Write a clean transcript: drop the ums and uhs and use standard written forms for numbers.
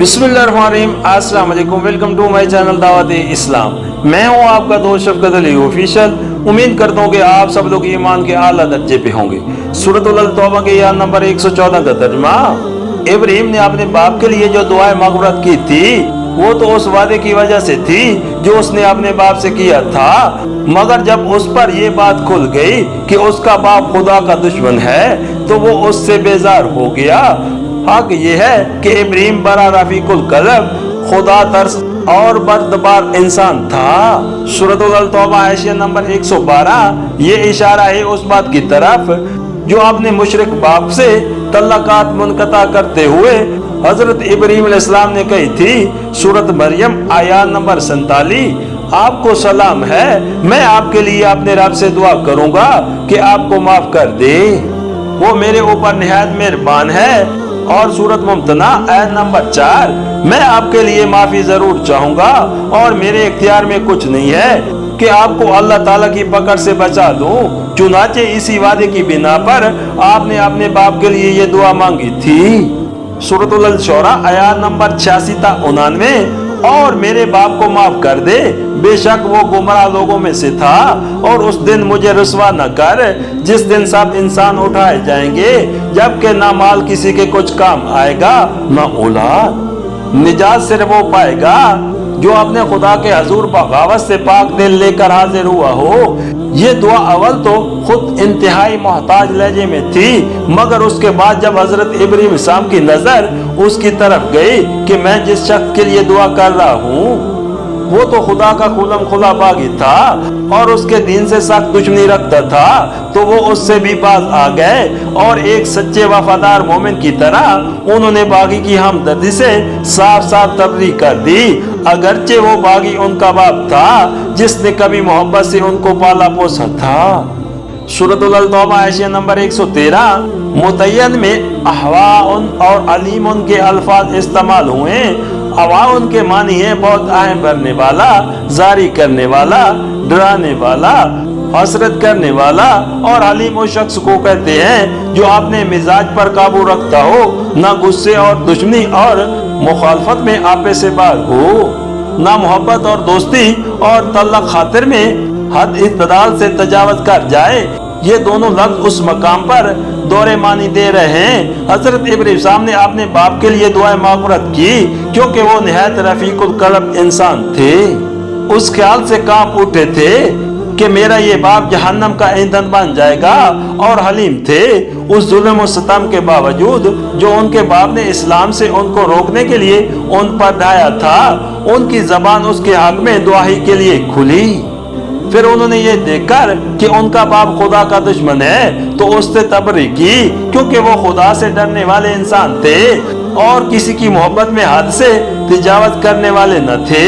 बिस्मिल्लाहिर्रहमानिर्रहीम, अस्सलाम वालेकुम। वेलकम टू माय चैनल दावत इस्लाम। मैं हूं आपका दोस्त शफकत अली ऑफिशियल। उम्मीद करता हूं कि आप सब लोग ईमान के आला दर्जे पे होंगे। सूरह तौबा के आयत नंबर 114 का तर्जुमा। इब्राहीम ने अपने बाप के लिए जो दुआए मग़फ़िरत की थी वो तो उस वादे की वजह से थी जो उसने अपने बाप से किया था, मगर जब उस पर ये बात खुल गई कि उसका बाप खुदा का दुश्मन है तो वो उससे बेजार हो गया। हक ये है कि इब्राहीम बड़ा रफीकुल कल्ब, खुदा तरस और बर्दबार इंसान था। सूरह तौबा आयत नंबर 112 ये इशारा है उस बात की तरफ जो अपने मुशरिक बाप से तल्लकात मुनक़ता करते हुए हजरत इब्राहीम अलैहिस्सलाम ने कही थी। सूरत मरियम आयत नंबर 47, आपको सलाम है, मैं आपके लिए अपने रब से दुआ करूंगा कि आपको माफ कर दे, वो मेरे ऊपर निहायत मेहरबान है। और सूरत मुमतना आयत नंबर 4, मैं आपके लिए माफी जरूर चाहूंगा और मेरे इख्तियार में कुछ नहीं है कि आपको अल्लाह ताला की पकड़ से बचा दूं। चुनाचे इसी वादे की बिना पर आपने अपने बाप के लिए ये दुआ मांगी थी। सूरत शोरा आयत नंबर 86 ता 99, और मेरे बाप को माफ कर दे, बेशक वो गुमराह लोगों में से था, और उस दिन मुझे रुसवा न कर जिस दिन सब इंसान उठाए जाएंगे, जबकि ना माल किसी के कुछ काम आएगा ना औलाद। निजात सिर्फ वो पाएगा जो अपने खुदा के हजूर बगावत से पाक दिल लेकर हाजिर हुआ हो। ये दुआ अव्वल तो खुद इंतहाई मोहताज लहजे में थी, मगर उसके बाद जब हजरत इब्राहीम अलैहिस्सलाम की नजर उसकी तरफ गई कि मैं जिस शख्स के लिए दुआ कर रहा हूँ वो तो खुदा का खुलम खुला बागी था और उसके दीन से सख्त दुश्मनी रखता था, तो वो उससे भी बाज आ गए और एक सच्चे वफादार मोमिन की तरह उन्होंने बागी की हमदर्दी से साफ साफ तबलीग कर दी, अगरचे वो बागी उनका बाप था जिसने कभी मोहब्बत से उनको पाला पोसा था। सूरह तौबा आयत नंबर 113 मुतय्यन में अहवाउन और अलीमुन के अल्फाज इस्तेमाल हुए। अवाउन के मानी है बहुत अहम भरने वाला, जारी करने वाला, डराने वाला, हसरत करने वाला, और हलीम उस शख्स को कहते हैं जो अपने मिजाज पर काबू रखता हो, ना गुस्से और दुश्मनी और मुखालफत में आपे से बाहर हो, ना मोहब्बत और दोस्ती और तल्लक खातिर में हद इत्तदाल से तजावज कर जाए। ये दोनों लफ्ज उस मकाम पर दौरे मानी दे रहे हैं। हजरत इब्राहीम ने अपने बाप के लिए दुआ मग़फ़िरत की क्योंकि वो निहायत रफीकुल क़ल्ब इंसान थे। उस ख्याल से कांप उठे थे कि मेरा ये बाप जहन्नम का ईंधन बन जाएगा, और हलीम थे उस जुल्म और सितम के बावजूद जो उनके बाप ने इस्लाम से उनको रोकने के लिए उन पर ढाया था। उनकी जबान उसके हक में दुआही के लिए खुली। फिर उन्होंने ये देखकर कि उनका बाप खुदा का दुश्मन है तो उससे तबरी की, क्योंकि वो खुदा से डरने वाले इंसान थे और किसी की मोहब्बत में हद से तजावत करने वाले न थे।